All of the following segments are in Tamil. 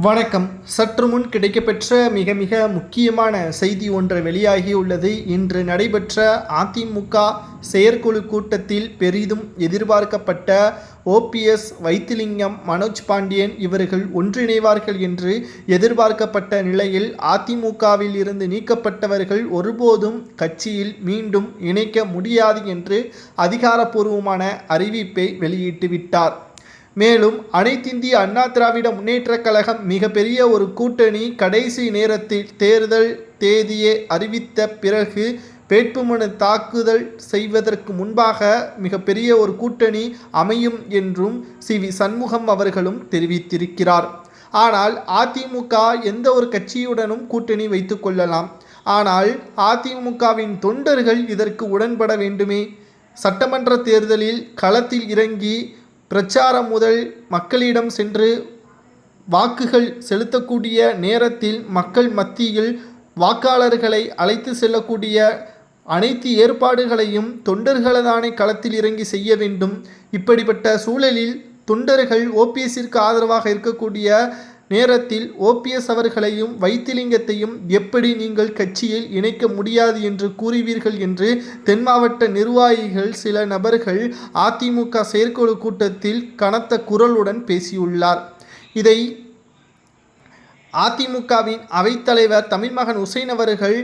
வணக்கம். சற்று முன் கிடைக்கப்பெற்ற மிக மிக முக்கியமான செய்தி ஒன்று வெளியாகியுள்ளது. இன்று நடைபெற்ற அதிமுக செயற்குழு கூட்டத்தில் பெரிதும் எதிர்பார்க்கப்பட்ட ஓபிஎஸ், வைத்திலிங்கம், மனோஜ் பாண்டியன் இவர்கள் ஒன்றிணைவார்கள் என்று எதிர்பார்க்கப்பட்ட நிலையில் அதிமுகவில் இருந்து நீக்கப்பட்டவர்கள் ஒருபோதும் கட்சியில் மீண்டும் இணைக்க முடியாது என்று அதிகாரப்பூர்வமான அறிவிப்பை வெளியிட்டுவிட்டார். மேலும் அனைத்திந்திய அண்ணா திராவிட முன்னேற்றக் கழகம் மிகப்பெரிய ஒரு கூட்டணி கடைசி நேரத்தில் தேர்தல் தேதியை அறிவித்த பிறகு வேட்புமனு தாக்குதல் செய்வதற்கு முன்பாக மிகப்பெரிய ஒரு கூட்டணி அமையும் என்றும் சி.வி. சண்முகம் அவர்களும் தெரிவித்திருக்கிறார். ஆனால் அதிமுக எந்த ஒரு கட்சியுடனும் கூட்டணி வைத்து கொள்ளலாம். ஆனால் அதிமுகவின் தொண்டர்கள் இதற்கு உடன்பட வேண்டுமே. சட்டமன்ற தேர்தலில் களத்தில் இறங்கி பிரச்சாரம் முதல் மக்களிடம் சென்று வாக்குகள் செலுத்தக்கூடிய நேரத்தில் மக்கள் மத்தியில் வாக்காளர்களை அழைத்து செல்லக்கூடிய அனைத்து ஏற்பாடுகளையும் தொண்டர்கள்தானே களத்தில் இறங்கி செய்ய வேண்டும். இப்படிப்பட்ட சூழலில் தொண்டர்கள் ஓபிஎஸ்ஸிற்கு ஆதரவாக இருக்கக்கூடிய நேரத்தில் ஓபிஎஸ் அவர்களையும் வைத்திலிங்கத்தையும் எப்படி நீங்கள் கட்சியில் இணைக்க முடியாது என்று கூறுவீர்கள் என்று தென் மாவட்ட நிர்வாகிகள் சில நபர்கள் அதிமுக செயற்குழு கூட்டத்தில் கனத்த குரலுடன் பேசியுள்ளார். இதை அதிமுகவின் அவைத்தலைவர் தமிழ்மகன் உசைன் அவர்கள்,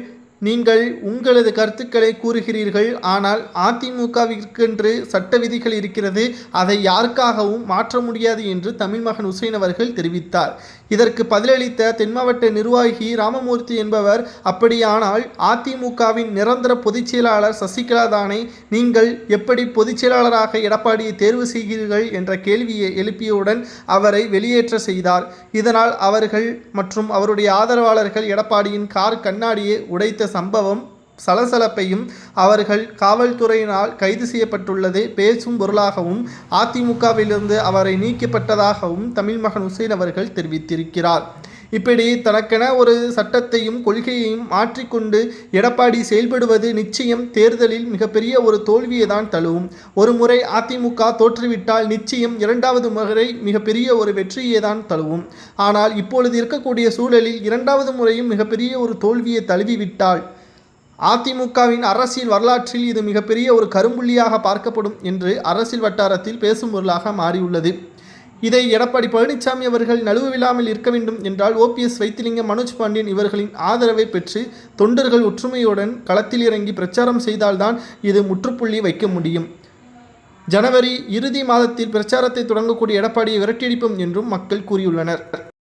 நீங்கள் உங்களது கருத்துக்களை கூறுகிறீர்கள், ஆனால் அதிமுகவிற்கென்று சட்ட விதிகள் இருக்கிறது, அதை யாருக்காகவும் மாற்ற முடியாது என்று தமிழ்மகன் உசைன் அவர்கள் தெரிவித்தார். இதற்கு பதிலளித்த தென் மாவட்ட நிர்வாகி ராமமூர்த்தி என்பவர், அப்படியானால் அதிமுகவின் நிரந்தர பொதுச் செயலாளர் சசிகலா தானே, நீங்கள் எப்படி பொதுச் செயலாளராக எடப்பாடியை தேர்வு செய்கிறீர்கள் என்ற கேள்வியை எழுப்பியவுடன் அவரை வெளியேற்ற செய்தார். இதனால் அவர்கள் மற்றும் அவருடைய ஆதரவாளர்கள் எடப்பாடியின் கார் கண்ணாடியை உடைத்த சம்பவம் சலசலப்பையும், அவர்கள் காவல்துறையினால் கைது செய்யப்பட்டுள்ளது பேசும் பொருளாகவும் அதிமுகவிலிருந்து அவரை நீக்கப்பட்டதாகவும் தமிழ்மகன் உசைன் அவர்கள் தெரிவித்திருக்கிறார். இப்படி தனக்கென ஒரு சட்டத்தையும் கொள்கையையும் மாற்றிக்கொண்டு எடப்பாடி செயல்படுவது நிச்சயம் தேர்தலில் மிகப்பெரிய ஒரு தோல்வியை தான் தழுவும். ஒரு முறை அதிமுக தோற்றுவிட்டால் நிச்சயம் இரண்டாவது முறை மிகப்பெரிய ஒரு வெற்றியை தான் தழுவும். ஆனால் இப்பொழுது இருக்கக்கூடிய சூழலில் இரண்டாவது முறையும் மிகப்பெரிய ஒரு தோல்வியை தழுவிவிட்டால் அதிமுகவின் அரசியல் வரலாற்றில் இது மிகப்பெரிய ஒரு கரும்புள்ளியாக பார்க்கப்படும் என்று அரசியல் வட்டாரத்தில் பேசும் பொருளாக மாறியுள்ளது. இதை எடப்பாடி பழனிசாமி அவர்கள் நழுவவில்லாமல் இருக்க வேண்டும் என்றால் ஓபிஎஸ், வைத்திலிங்கம், மனோஜ் பாண்டியன் இவர்களின் ஆதரவை பெற்று தொண்டர்கள் ஒற்றுமையுடன் களத்தில் இறங்கி பிரச்சாரம் செய்தால்தான் இது முற்றுப்புள்ளி வைக்க முடியும். ஜனவரி இறுதி மாதத்தில் பிரச்சாரத்தை தொடங்கக்கூடிய எடப்பாடியை விரட்டியடிப்போம் என்றும் மக்கள் கூறியுள்ளனர்.